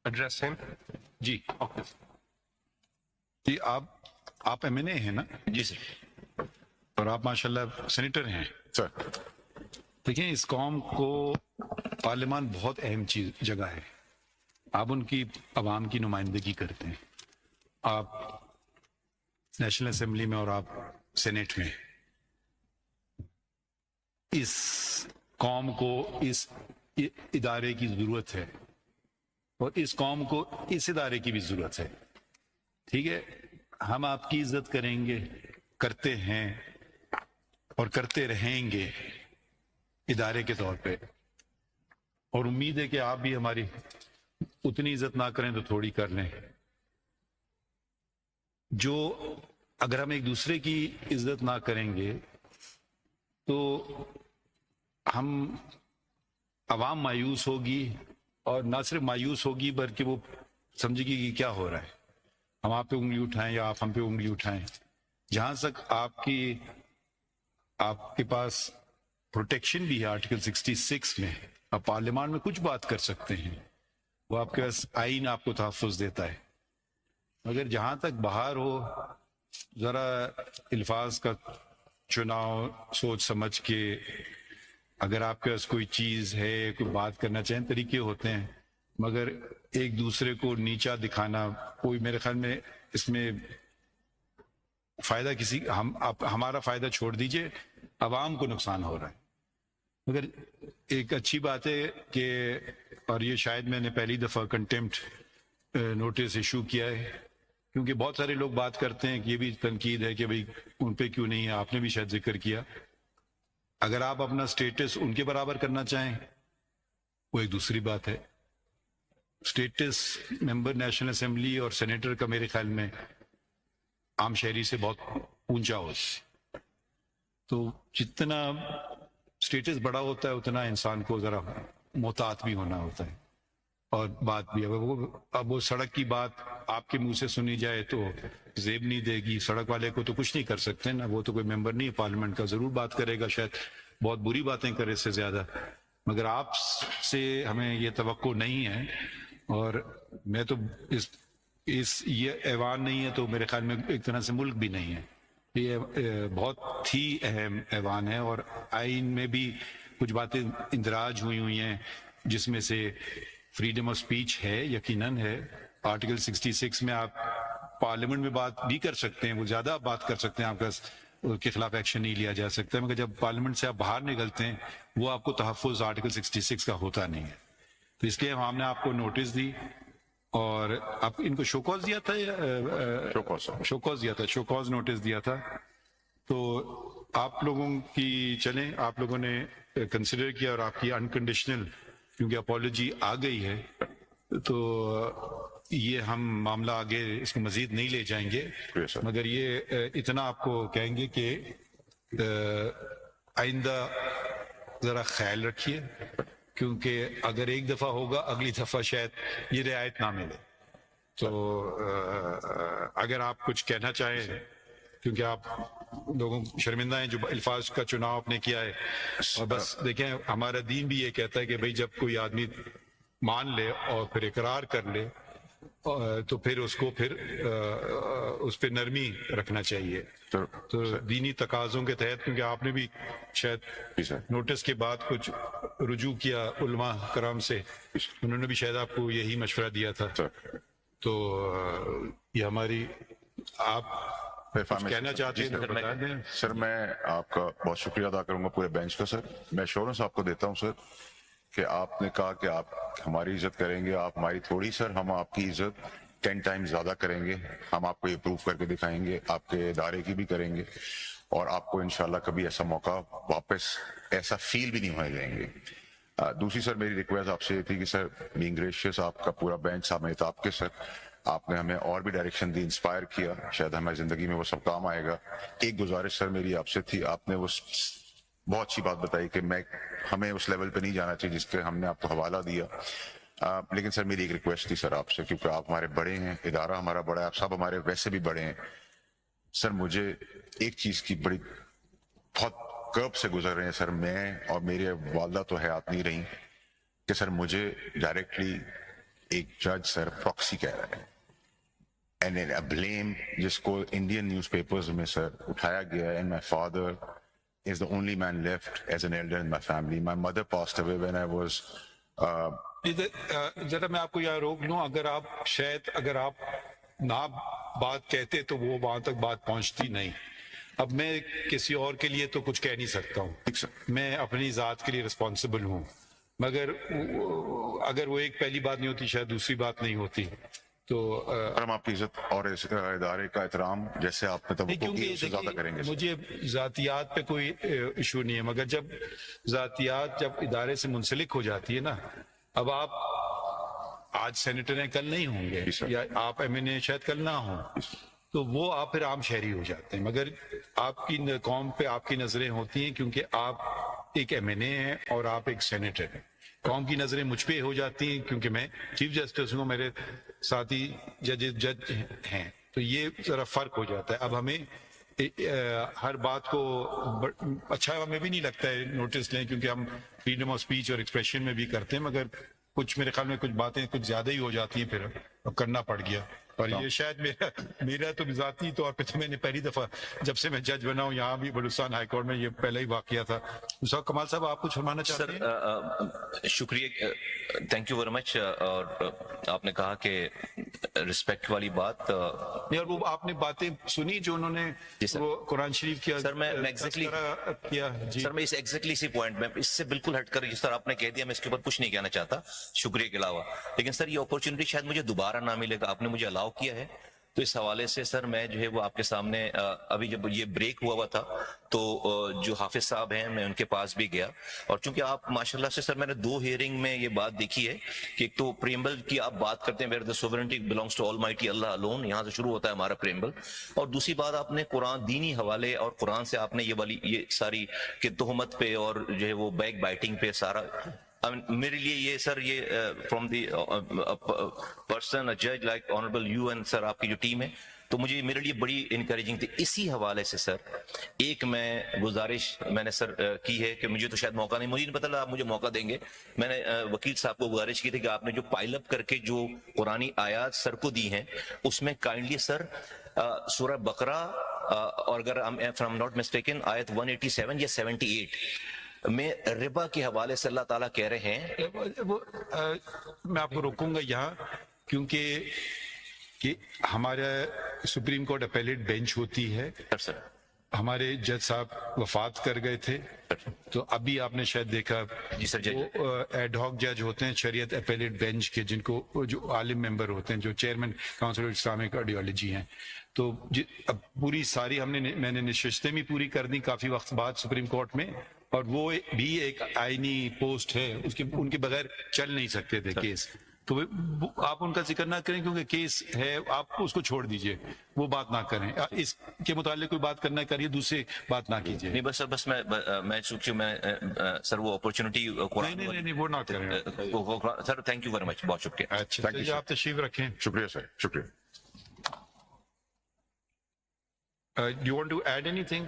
Address ہم جی جی آپ M N اے ہیں نا؟ جی سر. اور آپ ماشاءاللہ سینیٹر ہیں سر دیکھیں اس قوم کو پارلیمان بہت اہم جگہ ہے. آپ ان کی عوام کی نمائندگی کرتے ہیں. آپ نیشنل اسمبلی میں اور آپ سینیٹ میں. اس قوم کو اس ادارے کی ضرورت ہے اور اس قوم کو اس ادارے کی بھی ضرورت ہے. ٹھیک ہے, ہم آپ کی عزت کریں گے, کرتے ہیں اور کرتے رہیں گے ادارے کے طور پہ, اور امید ہے کہ آپ بھی ہماری اتنی عزت نہ کریں تو تھوڑی کر لیں. جو اگر ہم ایک دوسرے کی عزت نہ کریں گے تو ہم عوام مایوس ہوگی, اور نہ صرف مایوس ہوگی بلکہ وہ سمجھے گی کہ کیا ہو رہا ہے, ہم آپ پہ انگلی اٹھائیں یا آپ ہم پہ انگلی اٹھائیں. جہاں تک آپ کے پاس پروٹیکشن بھی ہے آرٹیکل 66 میں, آپ پارلیمان میں کچھ بات کر سکتے ہیں, وہ آپ کے پاس آئین آپ کو تحفظ دیتا ہے. مگر جہاں تک باہر ہو, ذرا الفاظ کا چناؤ سوچ سمجھ کے, اگر آپ کے پاس کوئی چیز ہے, کوئی بات کرنا چاہیں, طریقے ہوتے ہیں, مگر ایک دوسرے کو نیچا دکھانا کوئی میرے خیال میں اس میں فائدہ ہمارا فائدہ چھوڑ دیجئے, عوام کو نقصان ہو رہا ہے. مگر ایک اچھی بات ہے کہ, اور یہ شاید میں نے پہلی دفعہ کنٹیمپٹ نوٹس ایشو کیا ہے, کیونکہ بہت سارے لوگ بات کرتے ہیں کہ یہ بھی تنقید ہے کہ بھئی ان پہ کیوں نہیں ہے, آپ نے بھی شاید ذکر کیا. اگر آپ اپنا سٹیٹس ان کے برابر کرنا چاہیں وہ ایک دوسری بات ہے. سٹیٹس ممبر نیشنل اسمبلی اور سینیٹر کا میرے خیال میں عام شہری سے بہت اونچا ہو, تو جتنا سٹیٹس بڑا ہوتا ہے اتنا انسان کو ذرا محتاط بھی ہونا ہوتا ہے. اور بات بھی اب وہ سڑک کی بات آپ کے منہ سے سنی جائے تو زیب نہیں دے گی, سڑک والے کو تو کچھ نہیں کر سکتے نا, وہ تو کوئی ممبر نہیں ہے پارلیمنٹ کا, ضرور بات کرے گا, شاید بہت بری باتیں کرے اس سے زیادہ, مگر آپ سے ہمیں یہ توقع نہیں ہے. اور میں تو یہ ایوان نہیں ہے تو میرے خیال میں ایک طرح سے ملک بھی نہیں ہے. یہ بہت ہی اہم ایوان ہے, اور آئین میں بھی کچھ باتیں اندراج ہوئی ہیں جس میں سے فریڈم آف سپیچ ہے, یقیناً ہے. آرٹیکل 66 میں آپ پارلیمنٹ میں بات بھی کر سکتے ہیں, وہ زیادہ بات کر سکتے ہیں, آپ کا کے خلاف ایکشن نہیں لیا جا سکتا ہے, مگر جب پارلیمنٹ سے آپ باہر نکلتے ہیں وہ آپ کو تحفظ آرٹیکل 66 کا ہوتا نہیں ہے. تو اس لیے ہم نے آپ کو نوٹس دی, اور آپ ان کو شوکاز دیا تھا, شوکاز نوٹس دیا تھا. تو آپ لوگوں کی چلیں, آپ لوگوں نے کنسیڈر کیا اور آپ کی انکنڈیشنل کیونکہ اپالوجی آ گئی ہے, تو یہ ہم معاملہ آگے اس کو مزید نہیں لے جائیں گے, مگر یہ اتنا آپ کو کہیں گے کہ آئندہ ذرا خیال رکھیے, کیونکہ اگر ایک دفعہ ہوگا اگلی دفعہ شاید یہ رعایت نہ ملے. تو اگر آپ کچھ کہنا چاہیں, کیونکہ آپ لوگوں شرمندہ ہیں جو الفاظ کا چناؤ آپ نے کیا ہے, اور بس دیکھیں ہمارا دین بھی یہ کہتا ہے کہ بھئی جب کوئی آدمی مان لے اور پھر اقرار کر لے تو پھر اس کو اس پہ نرمی رکھنا چاہیے. تو دینی تقاضوں کے تحت, کیونکہ آپ نے بھی شاید نوٹس کے بعد کچھ رجوع کیا علماء کرام سے, انہوں نے بھی شاید آپ کو یہی مشورہ دیا تھا. تو یہ ہماری آپ کہنا چاہتے ہیں تو بتا دیں. سر میں آپ کا بہت شکریہ ادا کروں گا پورے بینچ کا. سر میں ایشورنس آپ کو دیتا ہوں سر کہ آپ نے کہا کہ آپ ہماری عزت کریں گے, آپ ہماری تھوڑی, سر ہم آپ کی عزت 10 ٹائم زیادہ کریں گے. ہم آپ کو یہ پروف کر کے دکھائیں گے, آپ کے ادارے کی بھی کریں گے, اور آپ کو انشاءاللہ کبھی ایسا موقع واپس ایسا فیل بھی نہیں ہونے دیں گے. دوسری سر میری ریکویسٹ آپ سے یہ تھی کہ سر بینگ گریشیس, آپ کا پورا بینچ صاحب مہتاب کے, سر آپ نے ہمیں اور بھی ڈائریکشن دی, انسپائر کیا, شاید ہماری زندگی میں وہ سب کام آئے گا. ایک گزارش سر میری آپ سے تھی, آپ نے وہ بہت اچھی بات بتائی کہ ہمیں اس لیول پہ نہیں جانا چاہیے جس کے ہم نے آپ کو حوالہ دیا, لیکن سر میری ایک ریکویسٹ تھی سر آپ سے, کیونکہ آپ ہمارے بڑے ہیں, ادارہ ہمارا بڑا ہے, آپ سب ہمارے ویسے بھی بڑے ہیں. سر مجھے ایک چیز کی بڑی بہت کرب سے گزر رہے ہیں سر, میں اور میرے والدہ تو حیات نہیں رہی, کہ سر مجھے ڈائریکٹلی ایک جج سر پراکسی کہہ رہا ہے اینڈ بلیم جس کو انڈین نیوز پیپرز میں سر اٹھایا گیا and my father is the only man left as an elder in my family. My mother passed away when I was. ذرا میں آپ کو یہاں روک لوں. اگر آپ نہ بات کہتے تو وہ وہاں تک بات پہنچتی نہیں. اب میں کسی اور کے لیے تو کچھ کہہ نہیں سکتا ہوں, میں اپنی ذات کے لیے رسپانسبل ہوں, مگر اگر وہ ایک پہلی بات نہیں ہوتی شاید دوسری بات نہیں ہوتی. تو ہم آپ کی عزت اور اس ادارے کا احترام جیسے آپ نے توقع کی اس سے زیادہ کریں گے. مجھے ذاتیات پہ کوئی ایشو نہیں ہے, مگر جب ذاتیات جب ادارے سے منسلک ہو جاتی ہے نا, اب آپ آج سینیٹر ہیں کل نہیں ہوں گے, یا آپ ایم این اے شاید کل نہ ہوں, تو وہ آپ پھر عام شہری ہو جاتے ہیں. مگر آپ کی قوم پہ آپ کی نظریں ہوتی ہیں کیونکہ آپ ایک ایم این اے ہیں اور آپ ایک سینیٹر ہیں. قوم کی نظریں مجھ پہ ہو جاتی ہیں کیونکہ میں چیف جسٹس ہوں, میرے ساتھی جج ہیں, تو یہ ذرا فرق ہو جاتا ہے. اب ہمیں ہر بات کو اچھا ہمیں بھی نہیں لگتا ہے نوٹس لیں, کیونکہ ہم فریڈم آف اسپیچ اور ایکسپریشن میں بھی کرتے ہیں, مگر کچھ میرے خیال میں کچھ باتیں کچھ زیادہ ہی ہو جاتی ہیں, پھر اب کرنا پڑ گیا. اور یہ شاید میرا تو ذاتی طور پہ تو میں نے پہلی دفعہ جب سے میں جج بنا ہوں یہاں بھی بلوچستان ہائی کورٹ میں, یہ پہلا ہی واقعہ تھا. صاحب کمال صاحب آپ کچھ فرمانا چاہتے ہیں؟ شکریہ, تھینک یو ویری مچ. اور آپ نے کہا کہ رسپیکٹ والی بات, اور وہ آپ نے باتیں سنی جو انہوں نے وہ قرآن شریف کیا سر میں ایگزیکٹلی سر میں اس ایگزیکٹلی اسی پوائنٹ میں اس سے بالکل ہٹ کر جس طرح آپ نے کہہ دیا میں اس کے اوپر کچھ نہیں کہنا چاہتا شکریہ کے علاوہ. لیکن سر یہ اپرچونٹی شاید مجھے دوبارہ نہ ملے گا, آپ نے مجھے الاؤ کیا ہے, تو اس حوالے سے سر میں جو ہے وہ آپ کے سامنے ابھی جب یہ بریک ہوا تھا تو جو حافظ صاحب ہیں میں ان کے پاس بھی گیا, اور چونکہ آپ ماشاءاللہ سے سر میں نے 2 ہیئرنگ میں یہ بات دیکھی ہے کہ ایک تو پریمبل کی آپ بات کرتے ہیں, where the sovereignty belongs to almighty Allah alone, یہاں سے شروع ہوتا ہے ہمارا پریمبل, اور دوسری بات آپ نے قرآن دینی حوالے اور قرآن سے آپ نے یہ ساری کہ تہمت پہ اور جو ہے وہ بیک بائٹنگ پہ سارا میرے لیے یہ سر یہ فرام دی پرسن جج لائک آنریبل یو اینڈ سر آپ کی جو ٹیم ہے, تو مجھے میرے لیے بڑی انکریجنگ تھی. اسی حوالے سے سر ایک میں گزارش میں نے سر کی ہے کہ مجھے تو شاید موقع نہیں, مجھے نہیں پتا آپ مجھے موقع دیں گے. میں نے وکیل صاحب کو گزارش کی تھی کہ آپ نے جو پائل اپ کر کے جو قرآنی آیات سر کو دی ہیں اس میں کائنڈلی سر سورہ بقرہ اور اگر I'm not mistaken آیت 187 یا 78 میں ربا کے حوالے سے اللہ تعالیٰ کہہ رہے ہیں. میں آپ کو روکوں گا یہاں, کیونکہ کہ ہمارا سپریم کورٹ اپیلیٹ بینچ ہوتی ہے, سر ہمارے جج صاحب وفات کر گئے تھے, تو ابھی آپ نے شاید دیکھا جی سر, وہ ایڈ ہاک جج ہوتے ہیں شریعت اپیلیٹ بینچ کے, جن کو جو عالم ممبر ہوتے ہیں, جو chairman council of Islamic ideology ہیں. تو اب پوری ساری میں نے نشستیں بھی پوری کر دی کافی وقت بعد سپریم کورٹ میں, اور وہ بھی ایک آئینی پوسٹ ہے, ان کے بغیر چل نہیں سکتے تھے کیس. تو آپ ان کا ذکر نہ کریں کیونکہ کیس ہے, آپ اس کو چھوڑ دیجئے, وہ بات نہ کریں. اس کے متعلق کوئی بات کرنا کریے, دوسری بات نہ کیجیے. نہیں بس سر, بس میں چونکہ میں سر وہ اپرچونٹی نہیں وہ نہ کریں سر. تھینک یو ویری مچ, بہت شکریہ. اچھا آپ تشریف رکھیں. شکریہ سر, شکریہ. Do you want to add anything?